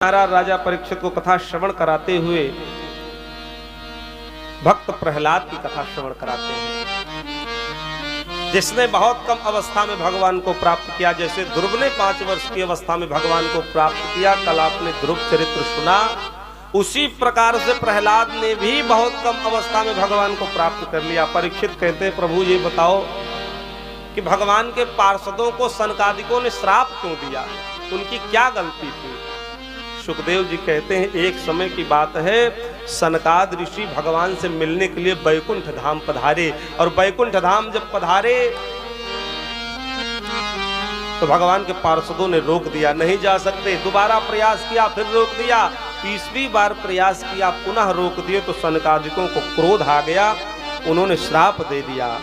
महाराज राजा परीक्षित को कथा श्रवण कराते हुए भक्त प्रहलाद की कथा श्रवण कराते हैं, जिसने बहुत कम अवस्था में भगवान को प्राप्त किया। जैसे ध्रुव ने 5 वर्ष की अवस्था में भगवान को प्राप्त किया, कल आपने ध्रुव चरित्र सुना, उसी प्रकार से प्रहलाद ने भी बहुत कम अवस्था में भगवान को प्राप्त कर लिया। परीक्षित कहते हैं, प्रभु ये बताओ कि भगवान के पार्षदों को सनकादिकों ने श्राप क्यों दिया, उनकी क्या गलती थी? सुखदेव जी कहते हैं, एक समय की बात है, सनकाद ऋषि भगवान से मिलने के लिए बैकुंठ धाम पधारे, और बैकुंठ धाम जब पधारे तो भगवान के पार्षदों ने रोक दिया, नहीं जा सकते। दोबारा प्रयास किया, फिर रोक दिया, 30वीं बार प्रयास किया, पुनः रोक दिए तो सनकादिकों को क्रोध आ गया, उन्होंने श्राप दे दिया।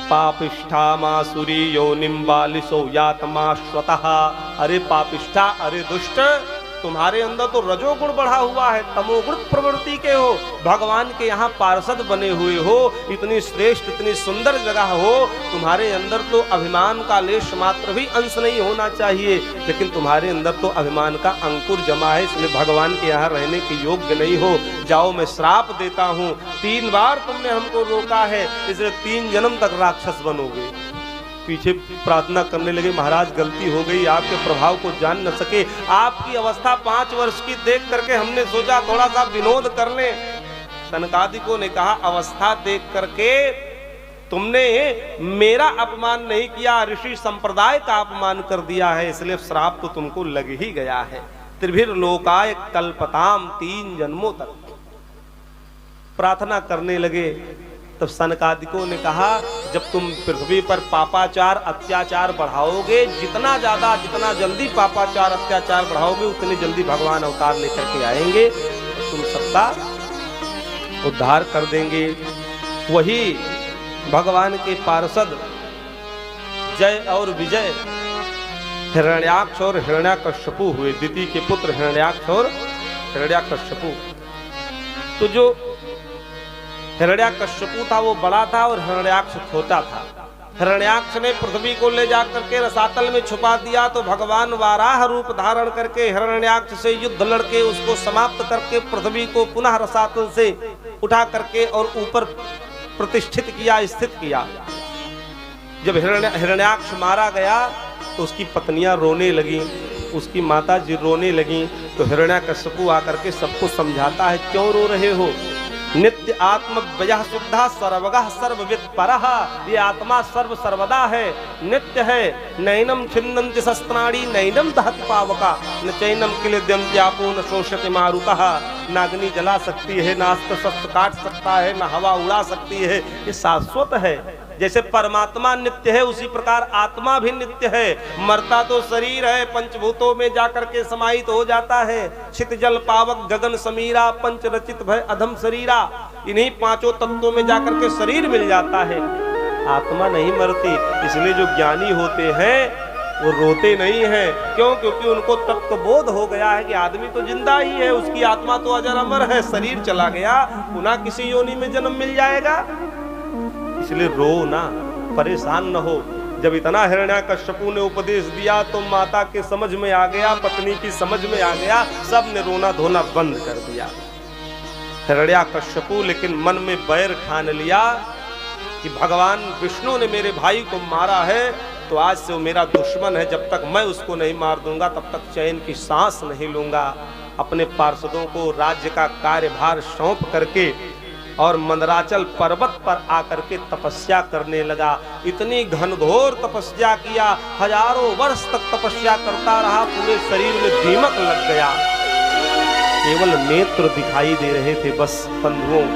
पापिष्ठा मासुरी योनिम बालिसो यातमा स्वतः। अरे पापिष्ठा, अरे दुष्ट, तुम्हारे अंदर तो रजोगुण बढ़ा हुआ है, तमोगुण प्रवृत्ति के हो, भगवान के यहाँ पार्षद बने हुए हो, इतनी श्रेष्ठ इतनी सुंदर जगह हो, तुम्हारे अंदर तो अभिमान का लेश मात्र भी अंश नहीं होना चाहिए, लेकिन तुम्हारे अंदर तो अभिमान का अंकुर जमा है, इसलिए भगवान के यहाँ रहने के योग्य नहीं हो। जाओ, मैं श्राप देता हूँ, 3 बार तुमने हमको रोका है, इसलिए 3 जन्म तक राक्षस बनोगे। पीछे प्रार्थना करने लगे, महाराज गलती हो गई, आपके प्रभाव को जान न सके, आपकी अवस्था 5 वर्ष की देख करके हमने सोचा थोड़ा सा विनोद कर लें। सनकादिकों ने कहा, अवस्था देख करके तुमने मेरा अपमान नहीं किया, ऋषि संप्रदाय का अपमान कर दिया है, इसलिए श्राप तो तुमको लग ही गया है। त्रिभिर्लोकाय कल्पताम, 3 जन्मों तक प्रार्थना करने लगे। तब सनकादिकों ने कहा, जब तुम पृथ्वी पर पापाचार अत्याचार बढ़ाओगे, जितना ज्यादा जितना जल्दी पापाचार अत्याचार बढ़ाओगे, उतनी जल्दी भगवान अवतार लेकर के आएंगे, तुम सबका उद्धार कर देंगे। वही भगवान के पार्षद जय और विजय हिरण्याक्ष और हिरण्याकश्यपु हुए, दिति के पुत्र हिरण्याक्ष और हिरण्याकश्यपु। तो जो हिरण्याकश्यपु था वो बड़ा था और हिरण्याक्ष छोटा था। हिरण्याक्ष ने पृथ्वी को ले जाकर के रसातल में छुपा दिया, तो भगवान वाराह रूप धारण करके हिरण्याक्ष से युद्ध लड़के उसको समाप्त करके पृथ्वी को पुनः रसातल से उठा करके और ऊपर प्रतिष्ठित किया, स्थित किया। जब हिरण्याक्ष मारा गया तो उसकी पत्नियां रोने लगी, उसकी माता जी रोने लगी, तो हिरण्याकश्यपु आकर के सबको समझाता है, क्यों रो रहे हो? नित्य आत्म व्यय शुद्धा सर्वगः सर्वविद परः, ये आत्मा सर्व सर्वदा है, नित्य है। नैनम छिन्नन्ति शस्त्राणि नैनम दहति पावका, न चैनम किलेद्यन्त्यापो न शोषयति मारुतः। न अग्नि जला सकती है, न अस्त्र शस्त्र काट सकता है, न हवा उड़ा सकती है, ये शाश्वत है। जैसे परमात्मा नित्य है, उसी प्रकार आत्मा भी नित्य है। मरता तो शरीर है, पंचभूतों में जाकर के समाहित हो जाता है। छित जल पावक गगन समीरा, पंच रचित भय अधम शरीरा, इन्हीं 5 तत्वों में जाकर के शरीर मिल जाता है, आत्मा नहीं मरती। इसलिए जो ज्ञानी होते हैं वो रोते नहीं हैं, क्यों? क्योंकि उनको तत्व बोध हो गया है कि आदमी तो जिंदा ही है, उसकी आत्मा तो अजर अमर है, शरीर चला गया पुनः किसी योनि में जन्म मिल जाएगा। इसलिए रो ना, परेशान न हो। जब इतना हिरण्याकश्यपु ने उपदेश दिया तो माता के समझ में आ गया, पत्नी की समझ में आ गया, सब ने रोना धोना बंद कर दिया। हिरण्याकश्यपु लेकिन मन में बैर ठान लिया कि भगवान विष्णु ने मेरे भाई को मारा है, तो आज से वो मेरा दुश्मन है, जब तक मैं उसको नहीं मार दूंगा तब तक चैन की सांस नहीं लूंगा। अपने पार्षदों को राज्य का कार्यभार सौंप करके और मंदराचल पर्वत पर आकर के तपस्या करने लगा। इतनी घनघोर तपस्या किया, हजारों वर्ष तक तपस्या करता रहा, पूरे शरीर में दीमक लग गया, केवल नेत्र दिखाई दे रहे थे बस बंधुओं।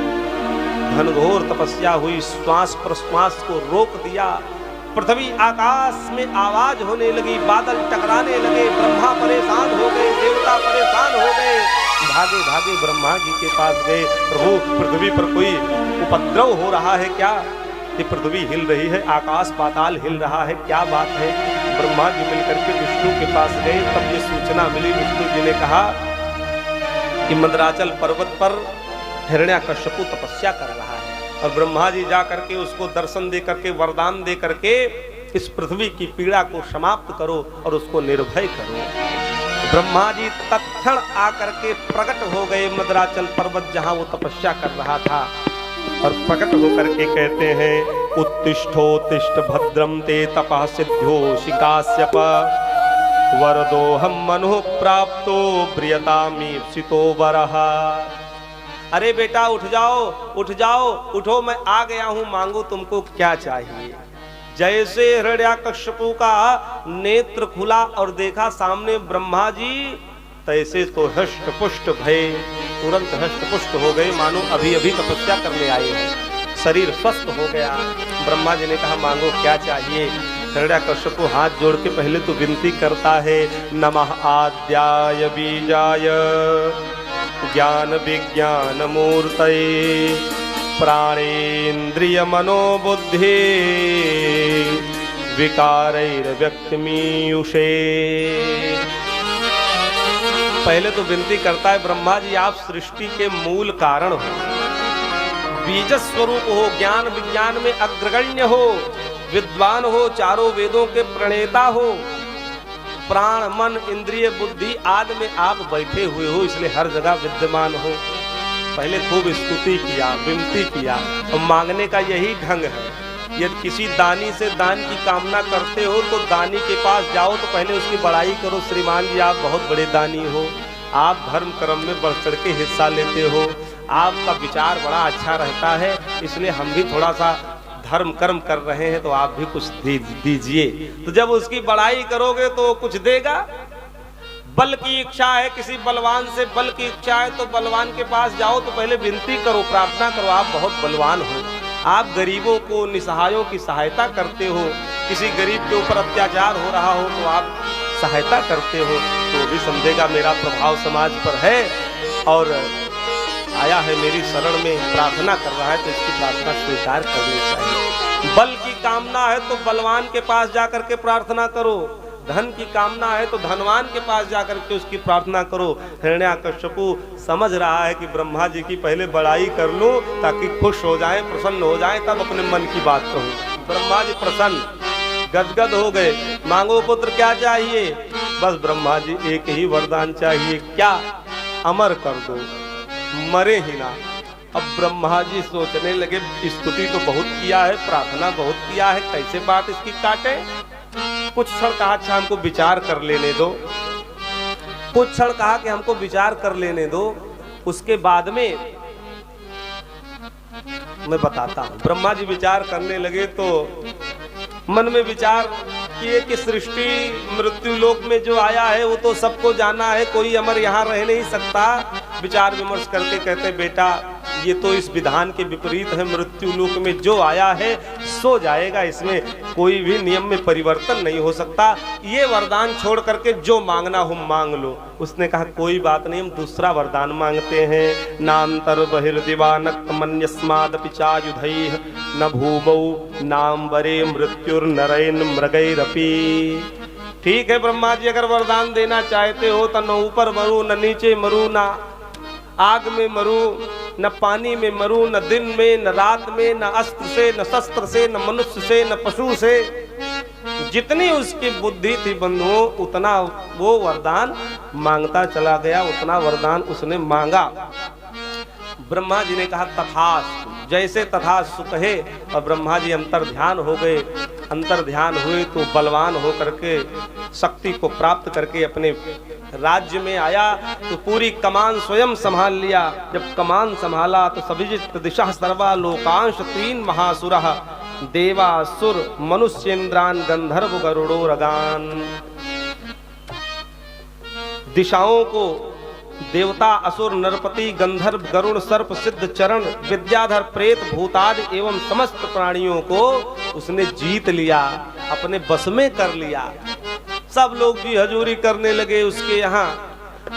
घनघोर तपस्या हुई, श्वास प्रश्वास को रोक दिया, पृथ्वी आकाश में आवाज होने लगी, बादल टकराने लगे, ब्रह्मा परेशान हो गए, देवता परेशान हो गए, भागे भागे ब्रह्मा जी के पास गए, प्रभु पृथ्वी पर कोई उपद्रव हो रहा है क्या? ये पृथ्वी हिल रही है, आकाश पाताल हिल रहा है, क्या बात है? ब्रह्मा जी मिलकर के विष्णु के पास गए, तब ये सूचना मिली। विष्णु जी ने कहा कि मंदराचल पर्वत पर हिरण्याकश्यपु तपस्या कर रहा है, और ब्रह्मा जी जा करके उसको दर्शन दे करके वरदान दे करके इस पृथ्वी की पीड़ा को समाप्त करो और उसको निर्भय करो। ब्रह्मा जी तत्क्षण आकर के प्रकट हो गए मद्राचल पर्वत जहां वो तपस्या कर रहा था, और प्रकट होकर के कहते हैं उत्तिष्ठोत्तिष्ठ भद्रम ते तपः सिद्ध्योषि काश्यप वरदोहम मनुः प्राप्तो प्रियतामीप्सितो वरः। अरे बेटा उठ जाओ उठ जाओ, उठो, मैं आ गया हूं, मांगो तुमको क्या चाहिए। जैसे हिरण्याकश्यपु का नेत्र खुला और देखा सामने ब्रह्मा जी, तैसे तो हष्ट पुष्ट भय, तुरंत हष्ट पुष्ट हो गए, मानो अभी अभी तपस्या करने आए हैं, शरीर स्वस्थ हो गया। ब्रह्मा जी ने कहा मांगो क्या चाहिए। हिरण्याकश्यपु हाथ जोड़ के पहले तो विनती करता है, नमः आद्याय बीजाय ज्ञान विज्ञान मूर्तये प्राणेन्द्रिय मनोबुद्धि विकारैर्व्यक्तमीयुषे। पहले तो विनती करता है ब्रह्मा जी आप सृष्टि के मूल कारण हो, बीज स्वरूप हो, ज्ञान विज्ञान में अग्रगण्य हो, विद्वान हो, चारों वेदों के प्रणेता हो, प्राण मन इंद्रिय बुद्धि आदि में आप बैठे हुए हो, इसलिए हर जगह विद्यमान हो। पहले खूब स्तुति किया, विनती किया, और मांगने का यही ढंग है। यदि किसी दानी से दान की कामना करते हो तो दानी के पास जाओ तो पहले उसकी बड़ाई करो, श्रीमान जी आप बहुत बड़े दानी हो, आप धर्म कर्म में बढ़ चढ़ के हिस्सा लेते हो, आपका विचार बड़ा अच्छा रहता है, इसलिए हम भी थोड़ा सा धर्म कर्म कर रहे हैं तो आप भी कुछ दीजिए। तो जब उसकी बड़ाई करोगे तो कुछ देगा। बल की इच्छा है, किसी बलवान से बल की इच्छा है तो बलवान के पास जाओ तो पहले विनती करो, प्रार्थना करो, आप बहुत बलवान हो, आप गरीबों को निसहायों की सहायता करते हो, किसी गरीब के ऊपर अत्याचार हो रहा हो तो आप सहायता करते हो, तो भी समझेगा मेरा प्रभाव समाज पर है और आया है मेरी शरण में, प्रार्थना कर रहा है तो इसकी प्रार्थना स्वीकार करनी चाहिए। बल की कामना है तो बलवान के पास जाकर के प्रार्थना करो, धन की कामना है तो धनवान के पास जाकर के उसकी प्रार्थना करो। हिरण्याकश्यपु समझ रहा है कि ब्रह्मा जी की पहले बड़ाई कर लूं ताकि खुश हो जाएं, प्रसन्न हो जाएं, तब अपने मन की बात कहूं। ब्रह्मा जी प्रसन्न गदगद हो गए, मांगो पुत्र क्या चाहिए। बस ब्रह्मा जी एक ही वरदान चाहिए, क्या, अमर कर दो, मरे ही ना। अब ब्रह्मा जी सोचने लगे स्तुति तो बहुत किया है, प्रार्थना बहुत किया है, कैसे बात इसकी काटे। कुछ क्षण कहा अच्छा हमको विचार कर लेने दो, कुछ क्षण कहा कि हमको विचार कर लेने दो, उसके बाद में मैं बताता हूं। ब्रह्मा जी विचार करने लगे तो मन में विचार किए कि सृष्टि मृत्यु लोक में जो आया है वो तो सबको जाना है, कोई अमर यहाँ रह नहीं सकता। विचार विमर्श करके कहते बेटा ये तो इस विधान के विपरीत है, मृत्यु लोक में जो आया है सो जाएगा, इसमें कोई भी नियम में परिवर्तन नहीं हो सकता, ये वरदान छोड़ करके जो मांगना हो मांग लो। उसने कहा कोई बात नहीं, हम दूसरा वरदान मांगते हैं, नान्तर बहिर्दिवानक्त मन्यस्मादपि चायुधैः न भूमौ नाम्बरे मृत्युर्नरैन् मृगैरपि। ठीक है ब्रह्मा जी, अगर वरदान देना चाहते हो तो न ऊपर मरू, न नीचे मरू, न आग में मरू, न पानी में मरू, न दिन में न रात में, न अस्त्र से न शस्त्र से, न मनुष्य से न पशु से। जितनी उसकी बुद्धि थी बंधुओं उतना वो वरदान मांगता चला गया, उतना वरदान उसने मांगा। ब्रह्मा जी ने कहा तथास्तु, जैसे तथास्तु कहे, और ब्रह्मा जी अंतर ध्यान हो गए। अंतर ध्यान हुए तो बलवान हो करके शक्ति को प्राप्त करके अपने राज्य में आया तो पूरी कमान स्वयं संभाल लिया। जब कमान संभाला तो सविजित दिशा सर्वा लोकांश तीन महासुरः देवासुर मनुष्येन्द्रान गंधर्व गरुड़ो रगान। दिशाओं को देवता असुर नरपति गंधर्व गरुड़ सर्प सिद्ध चरण विद्याधर प्रेत भूतादि एवं समस्त प्राणियों को उसने जीत लिया, अपने बस में कर लिया। सब लोग भी हजूरी करने लगे उसके यहाँ,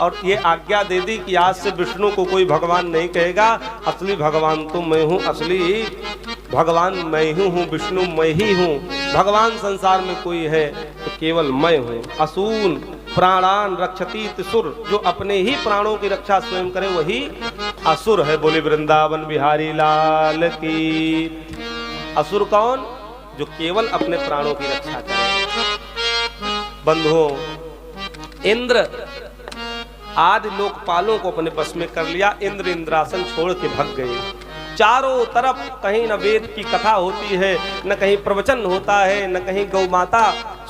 और ये आज्ञा दे दी कि आज से विष्णु को कोई भगवान नहीं कहेगा, असली भगवान तो मैं हूँ, असली भगवान मैं ही हूँ, विष्णु मैं ही हूँ, भगवान संसार में कोई है तो केवल मैं हूँ। असून प्राणान रक्षति सुर, जो अपने ही प्राणों की रक्षा स्वयं करे वही असुर है। बोले वृंदावन बिहारी लाल की। असुर कौन? जो केवल अपने प्राणों की रक्षा करे। बंधुओं इंद्र आदि लोकपालों को अपने बस में कर लिया। इंद्र इंद्रासन छोड़ के भग गए। चारों तरफ कहीं न वेद की कथा होती है, न कहीं प्रवचन होता है, न कहीं गौ माता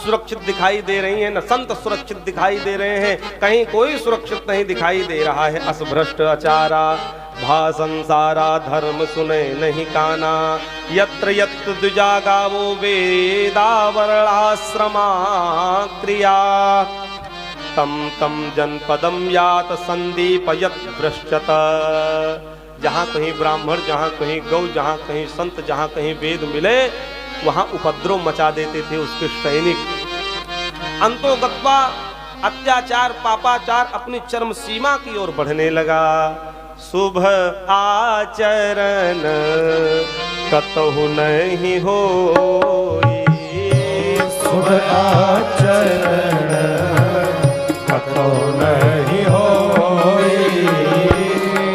सुरक्षित दिखाई दे रही है, न संत सुरक्षित दिखाई दे रहे हैं, कहीं कोई सुरक्षित नहीं दिखाई दे रहा है। असभ्रष्ट आचारा भा संसारा धर्म सुने नहीं काना, यत्र यत्र द्विजा गावो वेदा वर्णाश्रमा क्रिया, तम तम जनपदम यात संदीपयत भ्रष्टत। जहाँ कहीं ब्राह्मण, जहाँ कहीं गौ, जहाँ कहीं संत, जहाँ कहीं वेद मिले वहाँ उपद्रव मचा देते थे उसके सैनिक। अंतोगत्वा अत्याचार पापाचार अपनी चरम सीमा की ओर बढ़ने लगा। शुभ आचरण कतहु नहीं होई, शुभ आचरण कतहु नहीं होई,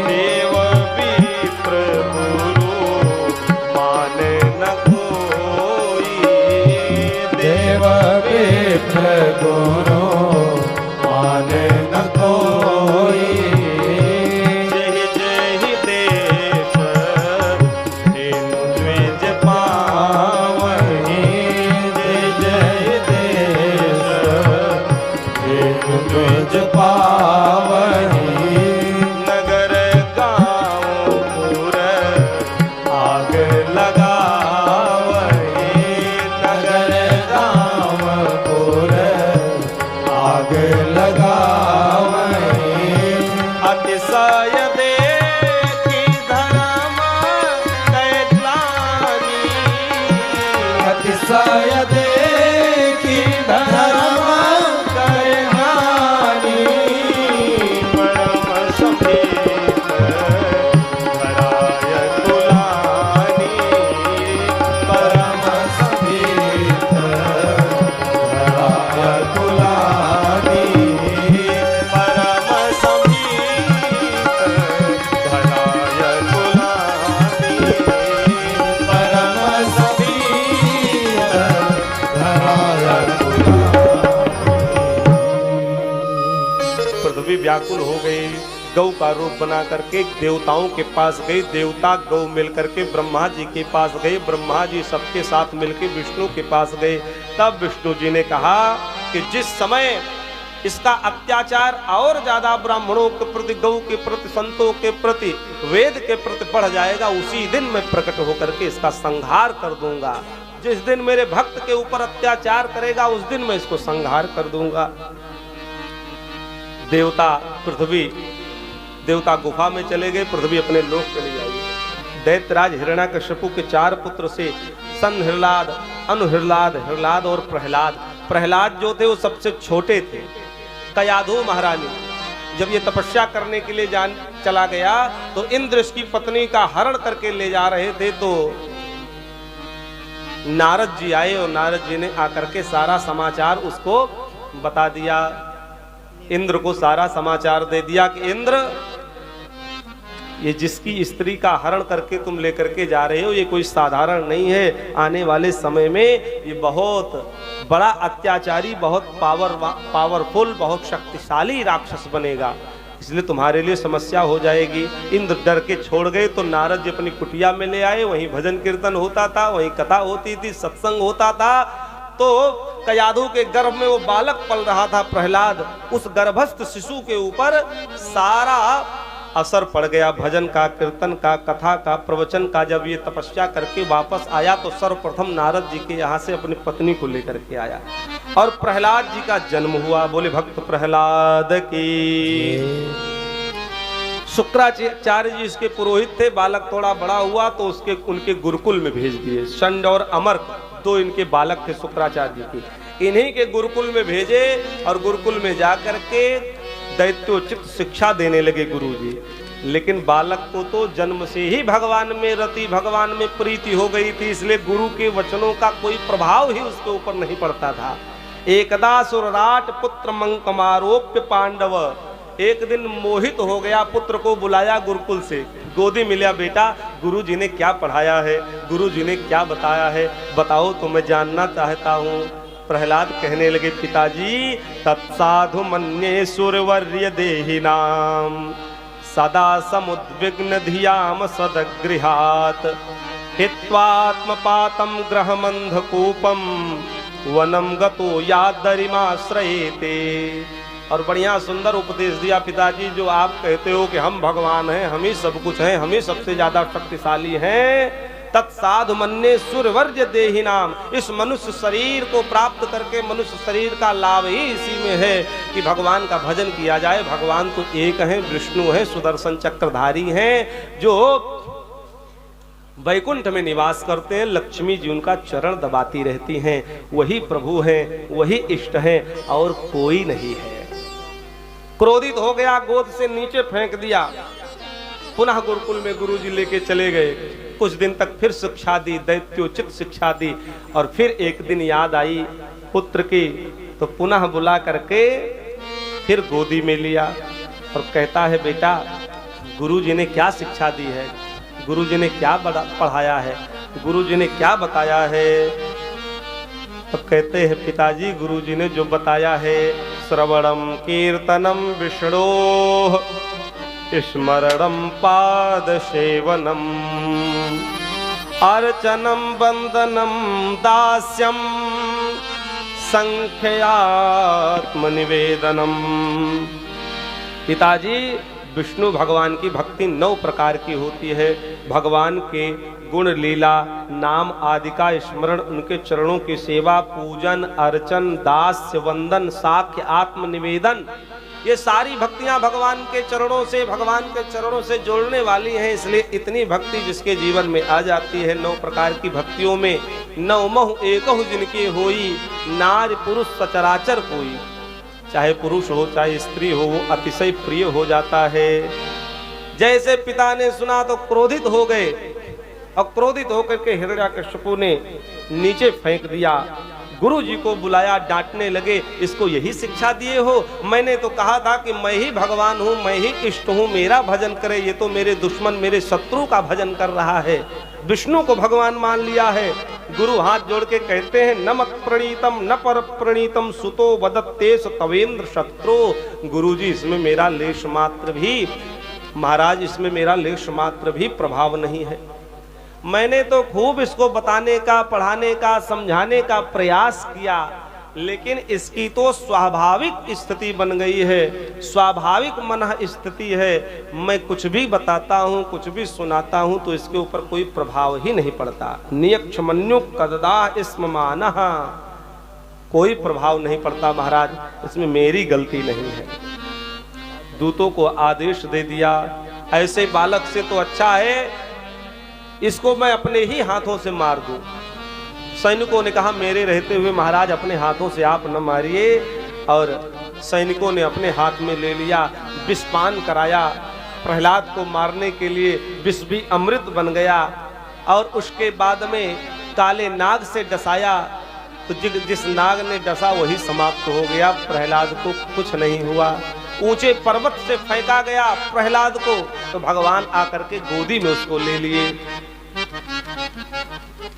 देव विप्र गुरु माने न कोई, देव विप्र गुरु माने न कोई, जय जय देश हेनु द्विज पावहि, जय जय देश हेतु द्विज पावहि, नगर गाँव पुर आग लगावहि, नगर गाँव पुर आग लगावहि, अतिशय देखी धर्म कैलानी, अतिशय देखी धर्म करे हानि, परम समेत धराय तुलानी, परम समेत धराय तुलानी, परम समेत धराय तुलानी, परम समेत धराय तुलानी। पृथ्वी व्याकुल हो गई। गौ का रूप बना करके देवताओं के पास गई। देवता गौ मिल करके ब्रह्मा जी के पास गए। ब्रह्मा जी सबके साथ मिलकर विष्णु के पास गए। तब विष्णु जी ने कहा कि जिस समय इसका अत्याचार और ज्यादा ब्राह्मणों के प्रति, गौ के प्रति, संतों के प्रति, वेद के प्रति बढ़ जाएगा, उसी दिन मैं प्रकट होकर के इसका संहार कर दूंगा। जिस दिन मेरे भक्त के ऊपर अत्याचार करेगा उस दिन मैं इसको संहार कर दूंगा। देवता पृथ्वी, देवता गुफा में चले गए। पृथ्वी अपने लोक चली आई। दैत्यराज हिरण्याकश्यपु के 4 पुत्र से संहिर्लाद, अनुहिर्लाद, हिर्लाद और प्रहलाद। प्रहलाद जो थे वो सबसे छोटे थे। कयाधु महारानी जब ये तपस्या करने के लिए चला गया तो इंद्र इसकी पत्नी का हरण करके ले जा रहे थे, तो नारद जी आए और नारद जी ने आकर के सारा समाचार उसको बता दिया। इंद्र को सारा समाचार दे दिया कि इंद्र, ये जिसकी स्त्री का हरण करके तुम लेकर के जा रहे हो ये कोई साधारण नहीं है। आने वाले समय में ये बहुत बड़ा अत्याचारी, बहुत पावरफुल, बहुत शक्तिशाली राक्षस बनेगा, इसलिए तुम्हारे लिए समस्या हो जाएगी। इंद्र डर के छोड़ गए तो नारद जी अपनी कुटिया में ले आए। वहीं भजन कीर्तन होता था, वहीं कथा होती थी, सत्संग होता था। तो कयाधु के गर्भ में वो बालक पल रहा था प्रहलाद, उस गर्भस्थ शिशु के ऊपर सारा असर पड़ गया भजन का, कीर्तन का, कथा का, प्रवचन का। जब ये तपस्या करके वापस आया तो सर्वप्रथम नारद जी के यहाँ से अपनी पत्नी को लेकर के आया और प्रहलाद जी का जन्म हुआ। बोले भक्त प्रहलाद की। शुक्राचार्य जी इसके पुरोहित थे। बालक थोड़ा बड़ा हुआ तो उसके उनके गुरुकुल में भेज दिए। षंड और अमर्क 2 इनके बालक थे शुक्राचार्य जी के। इन्हीं के गुरुकुल में भेजे और गुरुकुल में जाकर के दैत्योचित शिक्षा देने लगे गुरुजी। लेकिन बालक को तो जन्म से ही भगवान में रति, भगवान में प्रीति हो गई थी, इसलिए गुरु के वचनों का कोई प्रभाव ही उसके ऊपर नहीं पड़ता था। एकदा सुरराट पुत्र मंकमारोप्य पांडव, एक दिन मोहित हो गया, पुत्र को बुलाया गुरुकुल से, गोदी मिला, बेटा गुरु जी ने क्या पढ़ाया है, गुरु जी ने क्या बताया है, बताओ तो मैं जानना चाहता हूँ। प्रहलाद कहने लगे पिताजी तत्साधु मन्ये सुरवर्य देहिनाम सदा समुद्विग्न धियाम सदगृहात् हित्वात्मपातं ग्रहमंधकूपम वनम गतो यादरिमाश्रयेते। और बढ़िया सुंदर उपदेश दिया पिताजी, जो आप कहते हो कि हम भगवान हैं, हम ही सब कुछ हैं, हम ही सबसे ज्यादा शक्तिशाली हैं, तत्साधु मन्ये सुरवर्य देहि नाम, इस मनुष्य शरीर को प्राप्त करके मनुष्य शरीर का लाभ ही इसी में है कि भगवान का भजन किया जाए। भगवान तो एक हैं, विष्णु हैं, सुदर्शन चक्रधारी हैं, जो वैकुंठ में निवास करते हैं। लक्ष्मी जी उनका चरण दबाती रहती हैं, वही प्रभु हैं, वही इष्ट हैं और कोई नहीं है। क्रोधित हो गया, गोद से नीचे फेंक दिया। पुनः गुरुकुल में गुरुजी लेके चले गए। कुछ दिन तक फिर शिक्षा दी, दैत्योचित शिक्षा दी, और फिर एक दिन याद आई पुत्र की, तो पुनः बुला करके फिर गोदी में लिया और कहता है बेटा गुरुजी ने क्या शिक्षा दी है, गुरुजी ने क्या पढ़ाया है, गुरुजी ने क्या बताया है। तो कहते हैं पिताजी गुरुजी ने जो बताया है श्रवणम कीर्तनम विष्णोः स्मरणम पाद सेवनम अर्चनम वंदनम दास्यम संख्यात्मनिवेदनम। पिताजी विष्णु भगवान की भक्ति 9 प्रकार की होती है। भगवान के गुण लीला नाम आदि का स्मरण, उनके चरणों की सेवा, पूजन, अर्चन, दास्य, वंदन, साख्य, आत्मनिवेदन, ये सारी भक्तियां भगवान के चरणों से जोड़ने वाली हैं। इसलिए इतनी भक्ति जिसके जीवन में आ जाती है, 9 प्रकार की भक्तियों में 9 महु एकहु जिनके होई, नारी पुरुष सचराचर कोई, चाहे पुरुष हो चाहे स्त्री हो, वो अतिशय प्रिय हो जाता है। जैसे पिता ने सुना तो क्रोधित हो गए, और क्रोधित होकर के हिरण्याकश्यपु ने नीचे फेंक दिया। गुरु जी को बुलाया, डांटने लगे, इसको यही शिक्षा दिए हो? मैंने तो कहा था कि मैं ही भगवान हूँ, मैं ही इष्ट हूँ, मेरा भजन करे। ये तो मेरे दुश्मन, मेरे शत्रु का भजन कर रहा है, विष्णु को भगवान मान लिया है। गुरु हाथ जोड़ के कहते हैं न मत प्रणीतम न पर प्रणीतम सुतो वदत्तेस तवेंद्र शत्रु। गुरु जी इसमें मेरा लेश मात्र भी, महाराज इसमें मेरा लेश मात्र भी प्रभाव नहीं है। मैंने तो खूब इसको बताने का, पढ़ाने का, समझाने का प्रयास किया, लेकिन इसकी तो स्वाभाविक स्थिति बन गई है, स्वाभाविक मन स्थिति है। मैं कुछ भी बताता हूँ, कुछ भी सुनाता हूँ तो इसके ऊपर कोई प्रभाव ही नहीं पड़ता। नियक्षमन्यु कददा स्म मानः, कोई प्रभाव नहीं पड़ता महाराज, इसमें मेरी गलती नहीं है। दूतों को आदेश दे दिया, ऐसे बालक से तो अच्छा है इसको मैं अपने ही हाथों से मार दूं। सैनिकों ने कहा मेरे रहते हुए महाराज अपने हाथों से आप न मारिए, और सैनिकों ने अपने हाथ में ले लिया, विषपान कराया। प्रहलाद को मारने के लिए विष भी अमृत बन गया, और उसके बाद में काले नाग से डसाया, तो जिस नाग ने डसा वही समाप्त हो गया, प्रहलाद को कुछ नहीं हुआ। ऊंचे पर्वत से फेंका गया प्रहलाद को, तो भगवान आकर के गोदी में उसको ले लिए।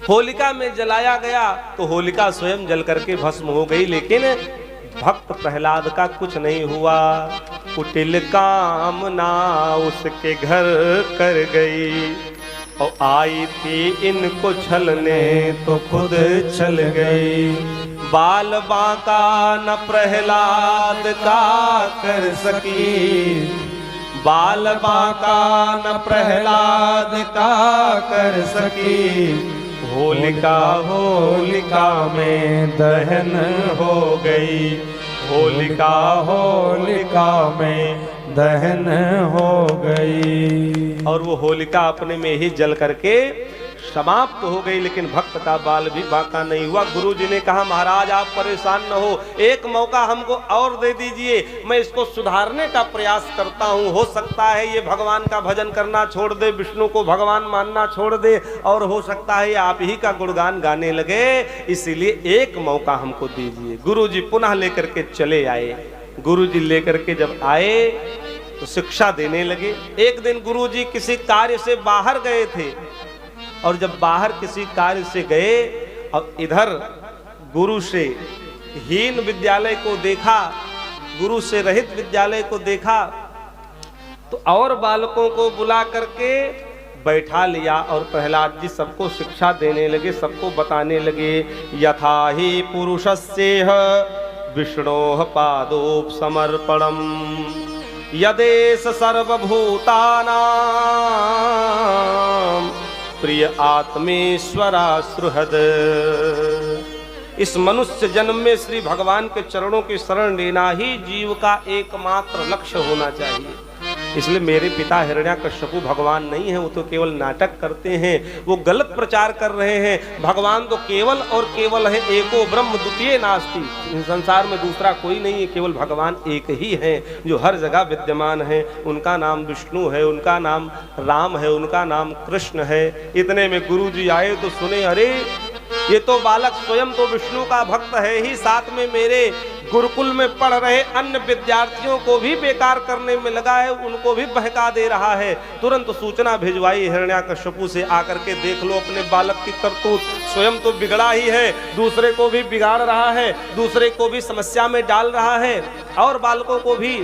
होलिका में जलाया गया तो होलिका स्वयं जल करके भस्म हो गई, लेकिन भक्त प्रहलाद का कुछ नहीं हुआ। कुटिल कामना उसके घर कर गई, और आई थी इनको छलने तो खुद छल गई। बाल बांका न प्रहलाद का कर सकी, बाल बांका न प्रहलाद का कर सकी। होलिका होलिका में दहन हो गई, होलिका होलिका में दहन हो गई। और वो होलिका अपने में ही जल करके समाप्त हो गई, लेकिन भक्त का बाल भी बांका नहीं हुआ। गुरु जी ने कहा महाराज आप परेशान न हो, एक मौका हमको और दे दीजिए, मैं इसको सुधारने का प्रयास करता हूँ। हो सकता है ये भगवान का भजन करना छोड़ दे, विष्णु को भगवान मानना छोड़ दे, और हो सकता है आप ही का गुणगान गाने लगे, इसीलिए एक मौका हमको दीजिए। गुरु जी पुनः लेकर के चले आए। गुरु जी लेकर के जब आए तो शिक्षा देने लगे। एक दिन गुरु जी किसी कार्य से बाहर गए थे, और जब बाहर किसी कार्य से गए और इधर गुरु से हीन विद्यालय को देखा, गुरु से रहित विद्यालय को देखा, तो और बालकों को बुला करके बैठा लिया और प्रहलाद जी सबको शिक्षा देने लगे, सबको बताने लगे। यथा ही पुरुषस्येह विष्णोः पादोपसमर्पणम् यदेश सर्वभूतानां प्रिय आत्मेश्वरा सुहृद। इस मनुष्य जन्म में श्री भगवान के चरणों की शरण लेना ही जीव का एकमात्र लक्ष्य होना चाहिए। इसलिए मेरे पिता हिरण्याकश्यपु भगवान नहीं है, वो तो केवल नाटक करते हैं, वो गलत प्रचार कर रहे हैं। भगवान तो केवल और केवल है, एको ब्रह्म द्वितीय नास्ति। संसार में दूसरा कोई नहीं है, केवल भगवान एक ही है जो हर जगह विद्यमान है। उनका नाम विष्णु है, उनका नाम राम है, उनका नाम कृष्ण है। इतने में गुरु जी आए तो सुने, अरे ये तो बालक स्वयं तो विष्णु का भक्त है ही, साथ में मेरे गुरुकुल में पढ़ रहे अन्य विद्यार्थियों को भी बेकार करने में लगा है, उनको भी बहका दे रहा है। तुरंत सूचना भिजवाई हिरण्याकश्यपु से, आकर के देख लो अपने बालक की करतूत, स्वयं तो बिगड़ा ही है, दूसरे को भी बिगाड़ रहा है, दूसरे को भी समस्या में डाल रहा है और बालकों को भी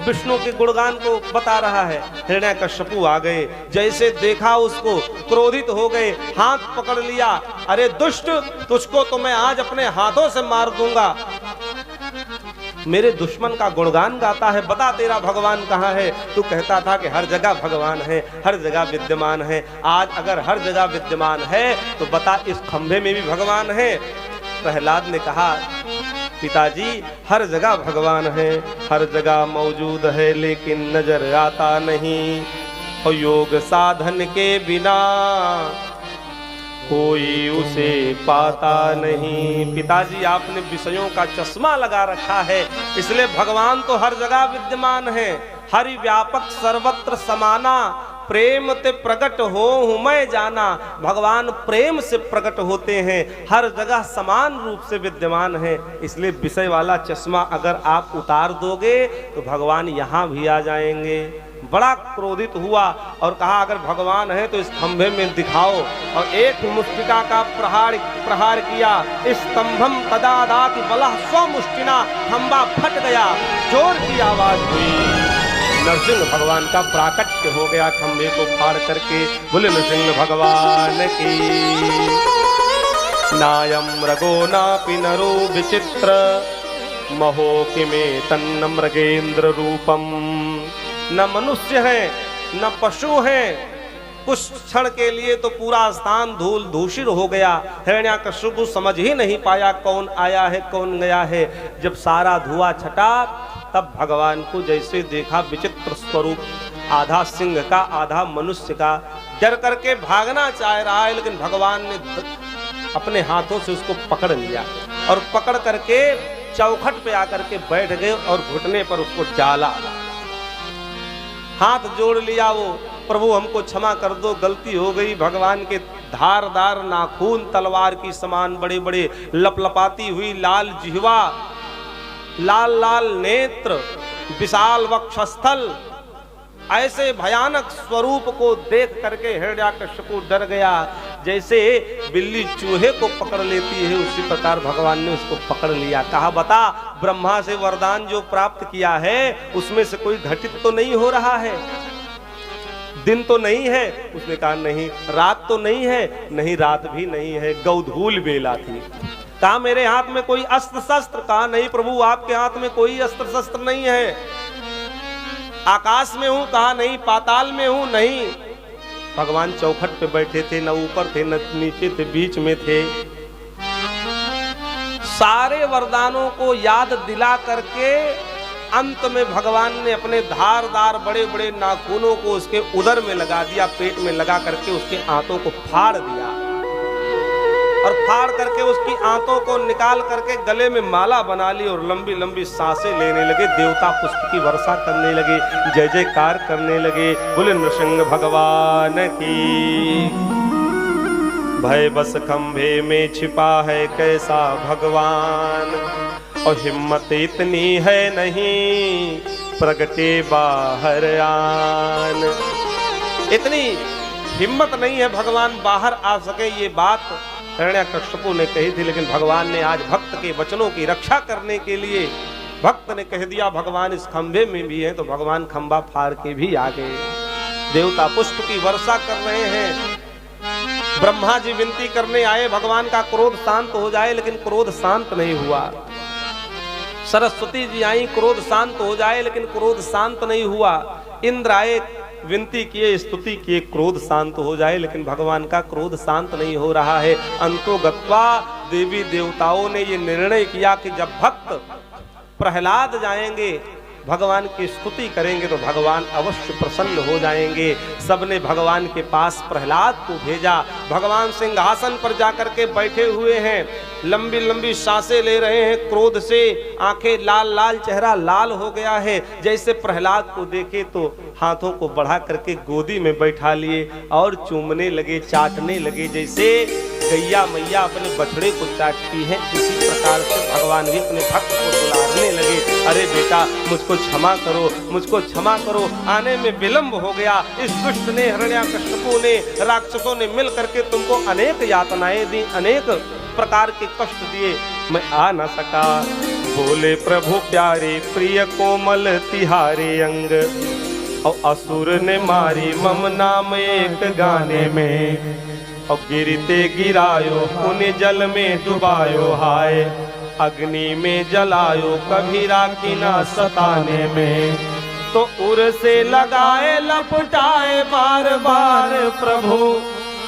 विष्णु के गुणगान को बता रहा है। हिरण्याकश्यपु आ गए, जैसे देखा उसको क्रोधित हो गए, हाथ पकड़ लिया, अरे दुष्ट, तुझको तो मैं आज अपने हाथों से मार दूंगा। मेरे दुश्मन का गुणगान गाता है, बता तेरा भगवान कहाँ है? तू कहता था कि हर जगह भगवान है, हर जगह विद्यमान है। आज अगर हर जगह विद्यमान है तो बता इस खंभे में भी भगवान है? प्रहलाद ने कहा, पिताजी हर जगह भगवान है, हर जगह मौजूद है, लेकिन नजर आता नहीं, और योग साधन के बिना कोई उसे पाता नहीं। पिताजी आपने विषयों का चश्मा लगा रखा है, इसलिए भगवान तो हर जगह विद्यमान है। हरि व्यापक सर्वत्र समाना, प्रेम ते प्रकट हो मैं जाना। भगवान प्रेम से प्रकट होते हैं, हर जगह समान रूप से विद्यमान है। इसलिए विषय वाला चश्मा अगर आप उतार दोगे तो भगवान यहाँ भी आ जाएंगे। बड़ा क्रोधित हुआ और कहा, अगर भगवान है तो इस खंभे में दिखाओ। और एक मुष्टिका का प्रहार किया। स्तंभम तदादाति बलः स्वमुष्टिना, खंभा फट गया, जोर की आवाज हुई। नरसिंह भगवान का प्राकट्य हो गया खंभे को फाड़ करके। बोले नरसिंह भगवान की। नायम मृगो नापि नरो विचित्र, महो किमे तन्न मृगेंद्र रूपम। न मनुष्य है न पशु है, कुछ क्षण के लिए तो पूरा स्थान धूल धूषित हो गया। हिरण्याकश्यपु समझ ही नहीं पाया कौन आया है कौन गया है। जब सारा धुआं छटा तब भगवान को जैसे देखा, विचित्र स्वरूप, आधा सिंह का आधा मनुष्य का। डर करके भागना चाह रहा है, लेकिन भगवान ने अपने हाथों से उसको पकड़ लिया और पकड़ करके चौखट पे आकर के बैठ गए और घुटने पर उसको डाला। हाथ जोड़ लिया वो, प्रभु हमको क्षमा कर दो, गलती हो गई। भगवान के धारदार नाखून तलवार की समान बड़े बड़े, लपलपाती हुई लाल जिह्वा, लाल लाल नेत्र, विशाल वक्षस्थल, ऐसे भयानक स्वरूप को देख करके हिरण्याकश्यपु डर गया। जैसे बिल्ली चूहे को पकड़ लेती है, उसी प्रकार भगवान ने उसको पकड़ लिया। कहा, बता ब्रह्मा से वरदान जो प्राप्त किया है उसमें से कोई घटित तो नहीं हो रहा है? दिन तो नहीं है? उसने कहा नहीं। रात तो नहीं है? नहीं, रात भी नहीं है, गौधूल बेला थी। कहा मेरे हाथ में कोई अस्त्र शस्त्र? कहा नहीं प्रभु, आपके हाथ में कोई अस्त्र शस्त्र नहीं है। आकाश में हूं? कहा नहीं। पाताल में हूं? नहीं। भगवान चौखट पे बैठे थे, न ऊपर थे न नीचे थे, बीच में थे। सारे वरदानों को याद दिला करके अंत में भगवान ने अपने धारदार बड़े बड़े नाखूनों को उसके उदर में लगा दिया, पेट में लगा करके उसके आंतों को फाड़ दिया और फाड़ करके उसकी आंतों को निकाल करके गले में माला बना ली और लंबी लंबी सांसें लेने लगे। देवता पुष्प की वर्षा करने लगे, जय जयकार करने लगे। बोले नृसिंह भगवान की। भय बस खंभे में छिपा है कैसा भगवान, और हिम्मत इतनी है नहीं प्रगटे बाहर आन। इतनी हिम्मत नहीं है भगवान बाहर आ सके। ये बात हिरण्यकश्यपु ने कही थी, लेकिन भगवान ने आज भक्त के वचनों की रक्षा करने के लिए भक्त ने कह दिया भगवान इस खंभे में भी है, तो भगवान खंभा फाड़ के भी आ गए। देवता पुष्प की वर्षा कर रहे हैं। ब्रह्मा जी विनती करने आए भगवान का क्रोध शांत हो जाए, लेकिन क्रोध शांत नहीं हुआ। सरस्वती जी आई क्रोध शांत हो जाए, लेकिन क्रोध शांत नहीं हुआ। इंद्र आए विनती किए स्तुति किए क्रोध शांत हो जाए, लेकिन भगवान का क्रोध शांत नहीं हो रहा है। अंतो गत्वा देवी देवताओं ने ये निर्णय किया कि जब भक्त प्रहलाद जाएंगे भगवान की स्तुति करेंगे तो भगवान अवश्य प्रसन्न हो जाएंगे। सबने भगवान के पास प्रहलाद को भेजा। भगवान सिंहासन पर जाकर के बैठे हुए हैं, लंबी लंबी सांसें ले रहे हैं, क्रोध से आंखें लाल लाल, चेहरा लाल हो गया है। जैसे प्रहलाद को देखे तो हाथों को बढ़ा करके गोदी में बैठा लिए और चूमने लगे, चाटने लगे, जैसे गैया मैया अपने बछड़े को चाटती है। इसी प्रकार से भगवान भी अपने भक्त को दुलारने लगे। अरे बेटा मुझको क्षमा करो, मुझको क्षमा करो, आने में विलंब हो गया। इस दुष्ट ने, हिरण्यकश्यपु ने, राक्षसों ने मिल करके तुमको अनेक यातनाएं दी, अनेक प्रकार के कष्ट दिए, मैं आ न सका। बोले प्रभु प्यारे प्रिय कोमल तिहारे अंग, और असुर ने मारी मम नाम एक गाने में, और गिरते गिरायो पुण्य जल में डुबायो हाय, अग्नि में जलायो कभी राखी ना सताने में। तो उर से लगाए लपटाए बार बार प्रभु,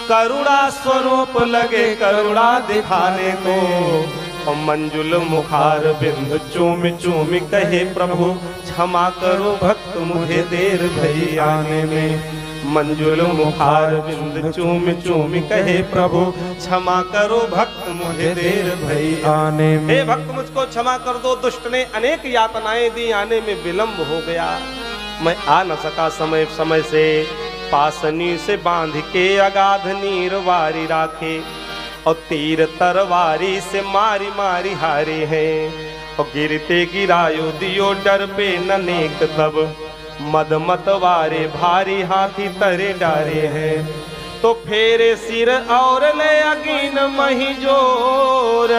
करुणा स्वरूप लगे करुणा दिखाने को। और मंजुल मुखार बिंद चूम चूम कहे प्रभु, क्षमा करो भक्त मुझे देर भई आने में। मंजुल मुखार बिंद चूम चूम कहे प्रभु, क्षमा करो भक्त मुझे देर भई आने में। हे भक्त मुझको क्षमा कर दो, दुष्ट ने अनेक यातनाएं दी, आने में विलंब हो गया, मैं आ न सका समय समय से। पासनी से बांध के अगाध नीर वारी राखे, और तीर तरवारी से मारी मारी हारे हैं। और गिरते गिरायो दियो डर पे ननेक तब, मद मतवारे भारी हाथी तरे डारे हैं। तो फेरे सिर और ले अगीन मही जोर,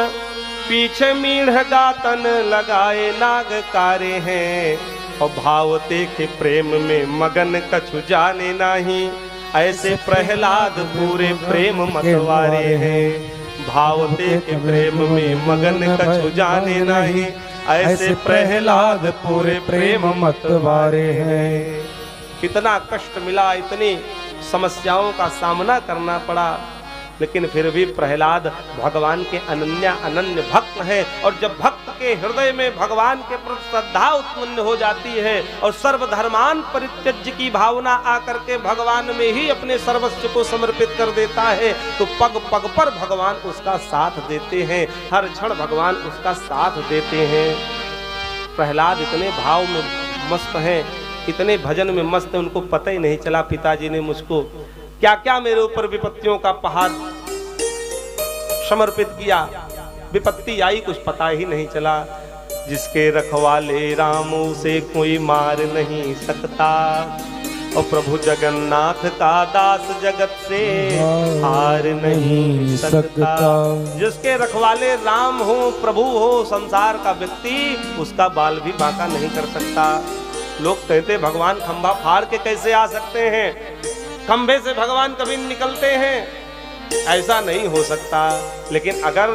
पीछे मीढ़ दातन लगाए नाग कारे हैं। और भावते के प्रेम में मगन कछु जाने नहीं, ऐसे प्रहलाद पूरे प्रेम मतवारे हैं। भावते के प्रेम में मगन कछु जाने नहीं, ऐसे प्रहलाद पूरे प्रेम मतवारे हैं। कितना कष्ट मिला, इतनी समस्याओं का सामना करना पड़ा, लेकिन फिर भी प्रहलाद भगवान के अनन्य भक्त है। और जब भक्त के हृदय में भगवान के प्रति श्रद्धा उत्पन्न हो जाती है और सर्वधर्मान परित्यज्य की भावना आकर के भगवान में ही अपने सर्वस्व को समर्पित कर देता है, तो पग पग पर भगवान उसका साथ देते हैं, हर क्षण भगवान उसका साथ देते हैं। प्रहलाद इतने भाव में मस्त हैं, इतने भजन में मस्त हैं, उनको पता ही नहीं चला पिताजी ने मुझको क्या क्या मेरे ऊपर विपत्तियों का पहाड़ समर्पित किया। विपत्ति आई कुछ पता ही नहीं चला। जिसके रखवाले राम उसे कोई मार नहीं सकता, और प्रभु जगन्नाथ का दास जगत से हार नहीं सकता। जिसके रखवाले राम हो, प्रभु हो, संसार का व्यक्ति, उसका बाल भी बांका नहीं कर सकता। लोग कहते भगवान खंभा फाड़ के कैसे आ सकते हैं, खंभे से भगवान कभी निकलते हैं, ऐसा नहीं हो सकता। लेकिन अगर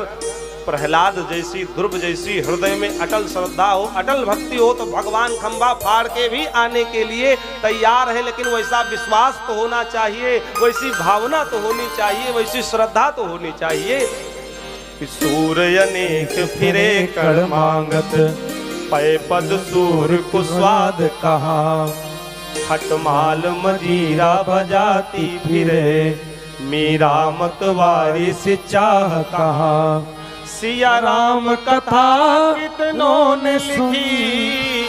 प्रहलाद जैसी, ध्रुव जैसी हृदय में अटल श्रद्धा हो, अटल भक्ति हो, तो भगवान खंभा फाड़ के भी आने के लिए तैयार है। लेकिन वैसा विश्वास तो होना चाहिए, वैसी भावना तो होनी चाहिए, वैसी श्रद्धा तो होनी चाहिए। सूर्य अनेक फिरे कर मांगत, पै पद सूर को स्वाद कहा। खटमाल मजीरा बजाती फिरे, मीरा मतवारी से चाह कहा। सिया राम कथा कितनों ने लिखी,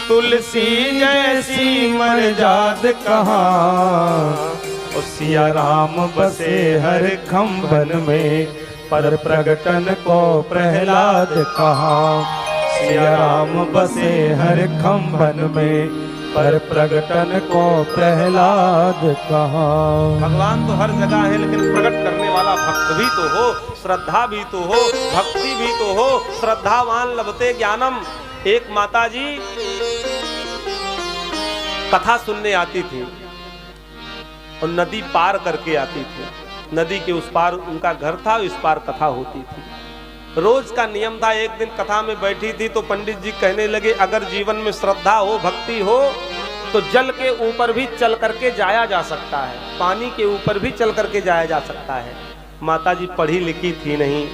तुलसी जैसी मर्याद कहाँ। और सिया राम बसे हर खंभन में, पर प्रगटन को प्रहलाद कहा। सिया राम बसे हर खंभन में, पर प्रगटन को प्रहलाद कहा। भगवान तो हर जगह है, लेकिन प्रकट करने वाला भक्त भी तो हो, श्रद्धा भी तो हो, भक्ति भी तो हो। श्रद्धावान लभते ज्ञानम। एक माता जी कथा सुनने आती थी और नदी पार करके आती थी। नदी के उस पार उनका घर था, इस पार कथा होती थी। रोज का नियम था। एक दिन कथा में बैठी थी तो पंडित जी कहने लगे, अगर जीवन में श्रद्धा हो, भक्ति हो, तो जल के ऊपर भी चल करके जाया जा सकता है, पानी के ऊपर भी चल करके जाया जा सकता है। माता जी पढ़ी लिखी थी नहीं,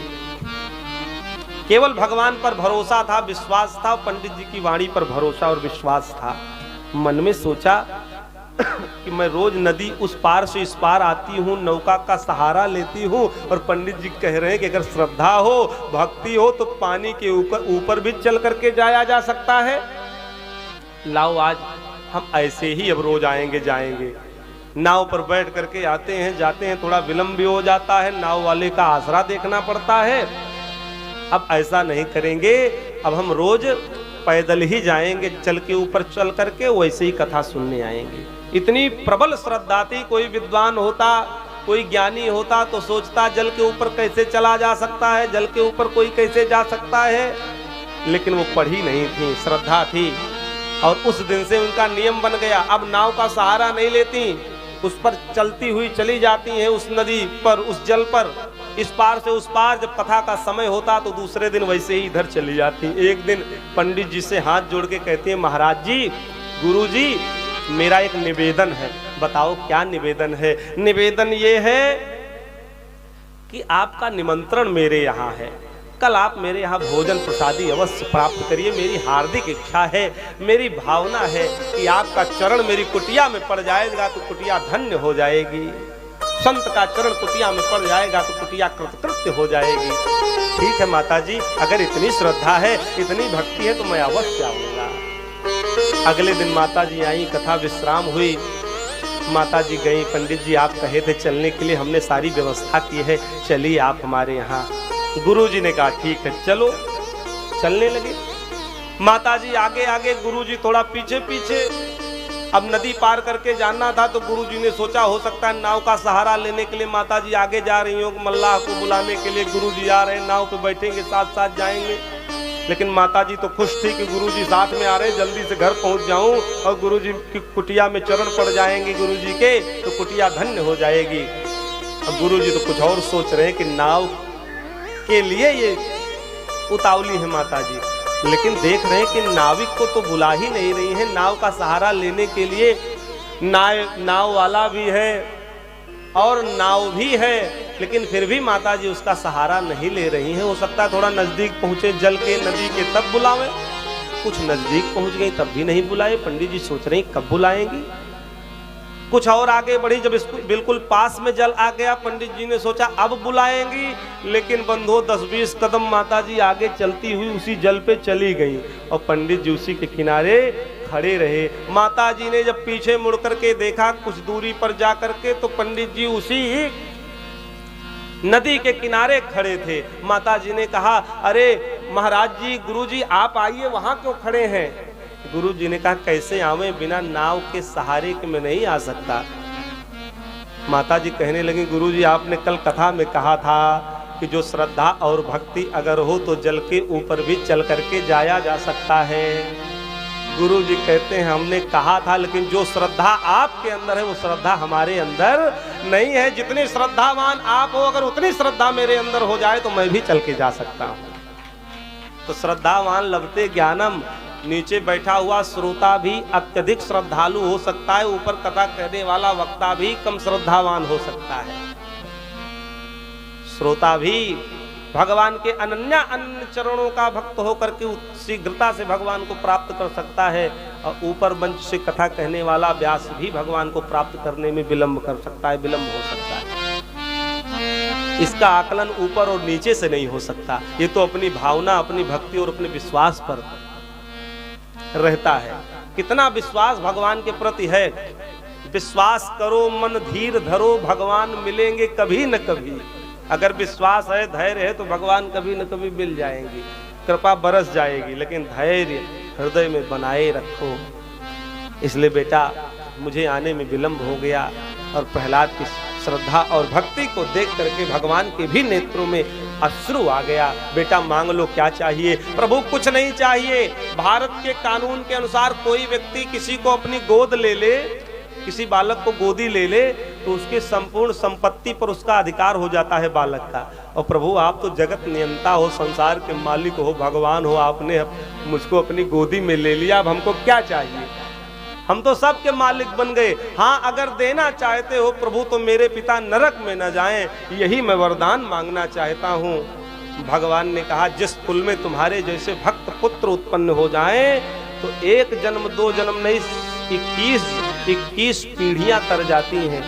केवल भगवान पर भरोसा था, विश्वास था। पंडित जी की वाणी पर भरोसा और विश्वास था। मन में सोचा कि मैं रोज नदी उस पार से इस पार आती हूँ, नौका का सहारा लेती हूँ, और पंडित जी कह रहे हैं कि अगर श्रद्धा हो, भक्ति हो, तो पानी के ऊपर भी चल करके जाया जा सकता है। लाओ आज हम ऐसे ही अब रोज आएंगे जाएंगे। नाव पर बैठ करके आते हैं जाते हैं, थोड़ा विलंब भी हो जाता है, नाव वाले का आसरा देखना पड़ता है। अब ऐसा नहीं करेंगे, अब हम रोज पैदल ही जाएंगे, चल के ऊपर चल करके वैसे ही कथा सुनने आएंगे। इतनी प्रबल श्रद्धा थी। कोई विद्वान होता, कोई ज्ञानी होता तो सोचता जल के ऊपर कैसे चला जा सकता है, जल के ऊपर कोई कैसे जा सकता है, लेकिन वो पढ़ी नहीं थी, श्रद्धा थी। और उस दिन से उनका नियम बन गया, अब नाव का सहारा नहीं लेती, उस पर चलती हुई चली जाती हैं, उस नदी पर, उस जल पर, इस पार से उस पार। जब कथा का समय होता तो दूसरे दिन वैसे ही इधर चली जाती। एक दिन पंडित जी से हाथ जोड़ के कहती हैं, महाराज जी, गुरु जी, मेरा एक निवेदन है। बताओ क्या निवेदन है? निवेदन ये है कि आपका निमंत्रण मेरे यहाँ है, कल आप मेरे यहाँ भोजन प्रसादी अवश्य प्राप्त करिए। मेरी हार्दिक इच्छा है, मेरी भावना है कि आपका चरण मेरी कुटिया में पड़ जाएगा तो कुटिया धन्य हो जाएगी। संत का चरण कुटिया में पड़ जाएगा तो कुटिया कृतकृत्य हो जाएगी। ठीक है माता जी, अगर इतनी श्रद्धा है, इतनी भक्ति है, तो मैं अवश्य आऊंगा। अगले दिन माता जी आई, कथा विश्राम हुई, माता जी गई, पंडित जी आप कहे थे चलने के लिए, हमने सारी व्यवस्था की है, चलिए आप हमारे यहाँ। गुरु जी ने कहा ठीक है चलो। चलने लगे। माता जी आगे आगे, गुरु जी थोड़ा पीछे पीछे। अब नदी पार करके जाना था तो गुरु जी ने सोचा हो सकता है नाव का सहारा लेने के लिए माता जी आगे जा रही हो, मल्लाह को बुलाने के लिए गुरु जी आ रहे हैं, नाव पे बैठेंगे, साथ साथ जाएंगे। लेकिन माता जी तो खुश थी कि गुरु जी साथ में आ रहे हैं, जल्दी से घर पहुंच जाऊं और गुरु जी की कुटिया में चरण पड़ जाएंगे गुरु जी के, तो कुटिया धन्य हो जाएगी। अब गुरु जी तो कुछ और सोच रहे हैं कि नाव के लिए ये उतावली है माता जी, लेकिन देख रहे हैं कि नाविक को तो बुला ही नहीं रही है। नाव का सहारा लेने के लिए नाव वाला भी है और नाव भी है, लेकिन फिर भी माता जी उसका सहारा नहीं ले रही हैं। हो सकता है थोड़ा नजदीक पहुंचे जल के, नदी के, तब बुलावे। कुछ नजदीक पहुंच गई तब भी नहीं बुलाए। पंडित जी सोच रहे कब बुलाएंगी। कुछ और आगे बढ़ी, जब इसको बिल्कुल पास में जल आ गया, पंडित जी ने सोचा अब बुलाएंगी, लेकिन बंधो 10-20 कदम माता जी आगे चलती हुई उसी जल पे चली गई और पंडित जी उसी के किनारे खड़े रहे। माता जी ने जब पीछे मुड़ करके देखा कुछ दूरी पर जा करके, तो पंडित जी उसी नदी के किनारे खड़े थे। माता जी ने कहा, अरे महाराज जी, गुरु जी आप आइए, वहां क्यों खड़े हैं? गुरु जी ने कहा, कैसे आवे, बिना नाव के सहारे के मैं नहीं आ सकता। माता जी कहने लगी, गुरु जी आपने कल कथा में कहा था कि जो श्रद्धा और भक्ति अगर हो तो जल के ऊपर भी चल करके जाया जा सकता है। गुरु जी कहते हैं हमने कहा था, लेकिन जो श्रद्धा आपके अंदर है वो श्रद्धा हमारे अंदर नहीं है। जितने श्रद्धावान आप हो, अगर उतनी श्रद्धा मेरे अंदर हो जाए तो मैं भी चल के जा सकता हूँ। तो श्रद्धावान लभते ज्ञानम। नीचे बैठा हुआ श्रोता भी अत्यधिक श्रद्धालु हो सकता है, ऊपर कथा कहने वाला वक्ता भी कम श्रद्धावान हो सकता है। श्रोता भी भगवान के अनन्य चरणों का भक्त होकर के शीघ्रता से भगवान को प्राप्त कर सकता है, और ऊपर मंच से कथा कहने वाला व्यास भी भगवान को प्राप्त करने में विलंब कर सकता है, विलंब हो सकता है। इसका आकलन ऊपर और नीचे से नहीं हो सकता। ये तो अपनी भावना, अपनी भक्ति और अपने विश्वास पर रहता है। कितना विश्वास भगवान के प्रति है। विश्वास करो, मन धीर धरो, भगवान मिलेंगे कभी न कभी। अगर विश्वास है, धैर्य है, तो भगवान कभी न कभी मिल जाएंगे, कृपा बरस जाएगी। लेकिन धैर्य हृदय में बनाए रखो। इसलिए बेटा मुझे आने में विलंब हो गया। और प्रहलाद की श्रद्धा और भक्ति को देख करके भगवान के भी नेत्रों में अश्रु आ गया। बेटा मांग लो क्या चाहिए? प्रभु कुछ नहीं चाहिए। भारत के कानून के अनुसार कोई व्यक्ति किसी को अपनी गोद ले ले, किसी बालक को गोदी ले ले, तो उसके संपूर्ण संपत्ति पर उसका अधिकार हो जाता है बालक का। और प्रभु आप तो जगत नियंता हो, संसार के मालिक हो, भगवान हो, आपने मुझको अपनी गोदी में ले लिया, अब हमको क्या चाहिए? हम तो सबके मालिक बन गए। हाँ, अगर देना चाहते हो प्रभु तो मेरे पिता नरक में न जाएं, यही मैं वरदान मांगना चाहता हूँ। भगवान ने कहा जिस कुल में तुम्हारे जैसे भक्त पुत्र उत्पन्न हो जाएं तो एक जन्म दो जन्म नहीं 21 पीढ़ियां तर जाती हैं।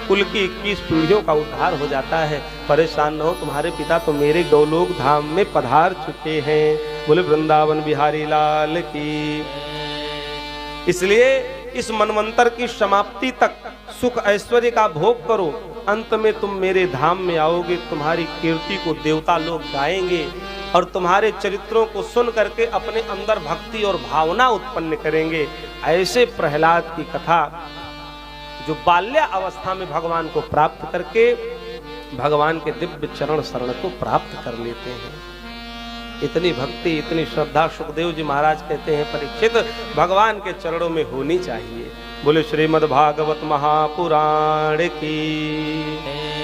कुल की 21 पीढ़ियों का उद्धार हो जाता है। परेशान न हो, तुम्हारे पिता तो मेरे गौलोक धाम में पधार चुके हैं। बोले वृंदावन बिहारी लाल की। इसलिए इस मनवंतर की समाप्ति तक सुख ऐश्वर्य का भोग करो, अंत में तुम मेरे धाम में आओगे। तुम्हारी कीर्ति को देवता लोग गाएंगे और तुम्हारे चरित्रों को सुन करके अपने अंदर भक्ति और भावना उत्पन्न करेंगे। ऐसे प्रहलाद की कथा जो बाल्य अवस्था में भगवान को प्राप्त करके भगवान के दिव्य चरण शरण को प्राप्त कर लेते हैं। इतनी भक्ति, इतनी श्रद्धा सुखदेव जी महाराज कहते हैं परीक्षित भगवान के चरणों में होनी चाहिए। बोले श्रीमद् भागवत महापुराण की।